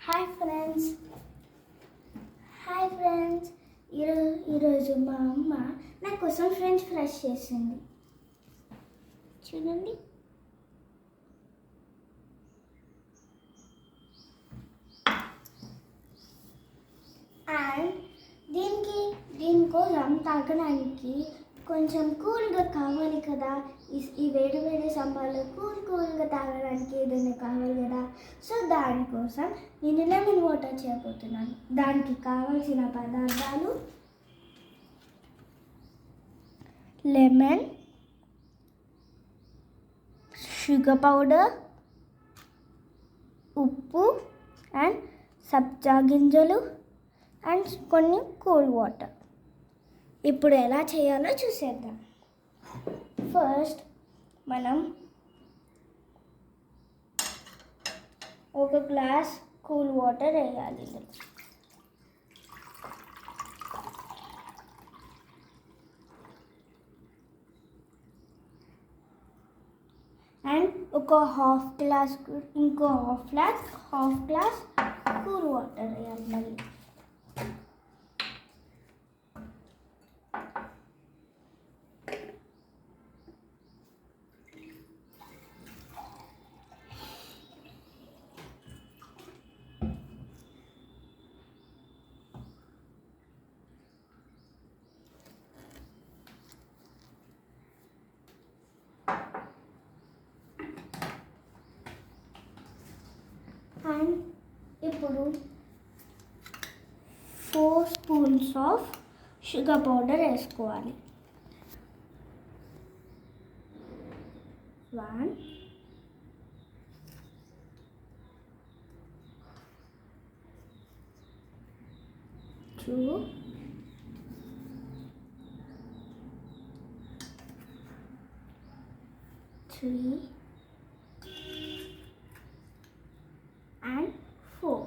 Hi friends hi friends ఈరోజు మా అమ్మ నా కోసం ఫ్రెంచ్ ఫ్రైస్ చేసింది. చూడండి. అండ్ దీనికోసం తాగడానికి కొంచెం కూల్గా కావాలి కదా. ఈ వేడి వేడి సమ్మర్లో కూల్గా తాగడానికి ఏదైనా కావాలి కదా. సో దానికోసం నేను లెమన్ వాటర్ చేయబోతున్నాను. దానికి కావాల్సిన పదార్థాలు లెమన్, షుగర్ పౌడర్, ఉప్పు అండ్ సబ్జా గింజలు అండ్ కొన్ని కూల్ వాటర్. ఇప్పుడు ఎలా చేయాలో చూసేద్దాం. ఫస్ట్ మనం ఒక గ్లాస్ కూల్ వాటర్ వేయాలి. అండ్ ఒక హాఫ్ గ్లాస్ కూల్ వాటర్ వేయాలి మళ్ళీ. అండ్ ఇప్పుడు 4 స్పూన్స్ ఆఫ్ షుగర్ పౌడర్ వేసుకోవాలి. 1 2 3 and 4.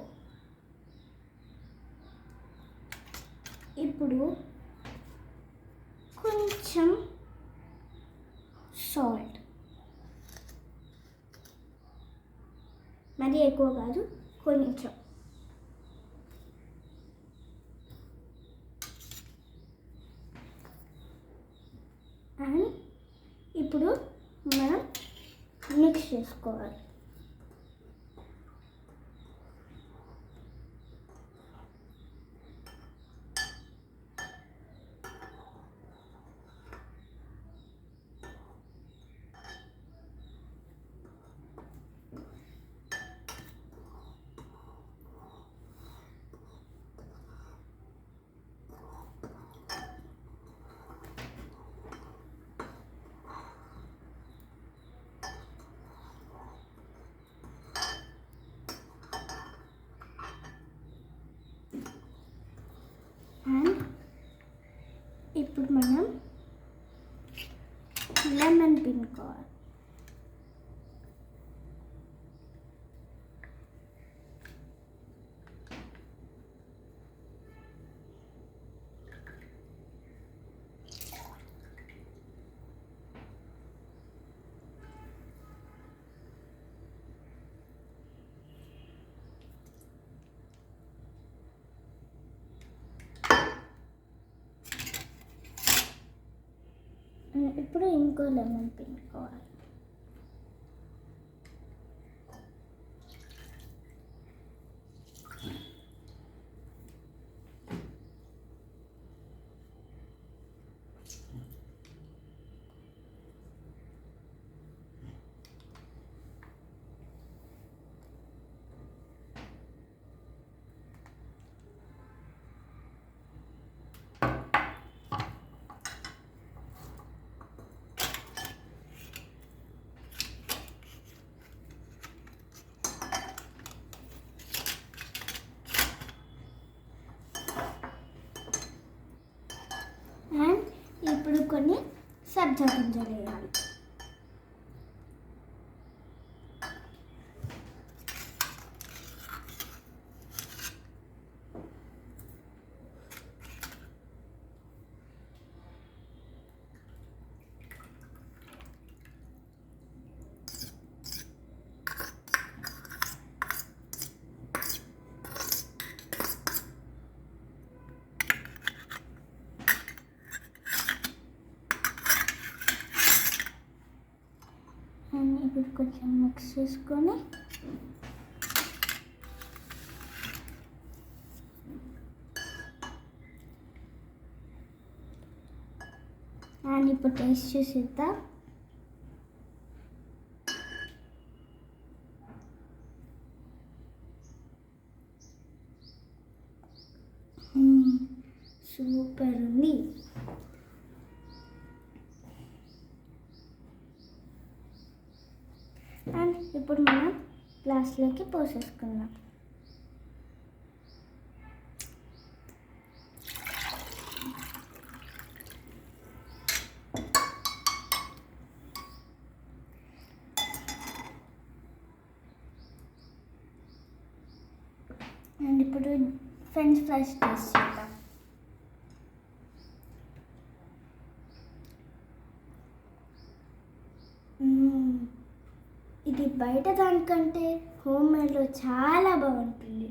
ఇప్పుడు కొంచెం సాల్ట్, మరి ఎక్కువ కాదు, కొంచెం. అండ్ ఇప్పుడు మనం మిక్స్ చేసుకోవాలి. అండ్ ఇప్పుడు మనం లెమన్ పిండుకోవాలి. ఇప్పుడు ఇంకో లెమన్ పిండుకోవాలి. అండ్ ఇప్పుడు కొన్ని సబ్జా గింజలు వేయాలి. అండ్ ఇప్పుడు కొంచెం మిక్స్ చేసుకొని అండ్ ఇప్పుడు టేస్ట్ చేసేద్దాం. సూపర్ ఉంది. అండ్ ఇప్పుడు మనం గ్లాస్లోకి పోసేసుకుందాం. అండ్ ఇప్పుడు ఫ్రెంచ్ ఫ్రైస్ టేస్ట్ చేద్దాం. ఇది బయట దానికంటే హోమ్ మేడ్లో చాలా బాగుంటుంది.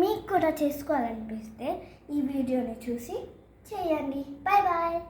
మీకు కూడా చేసుకోవాలనిపిస్తే ఈ వీడియోని చూసి చేయండి. Bye bye.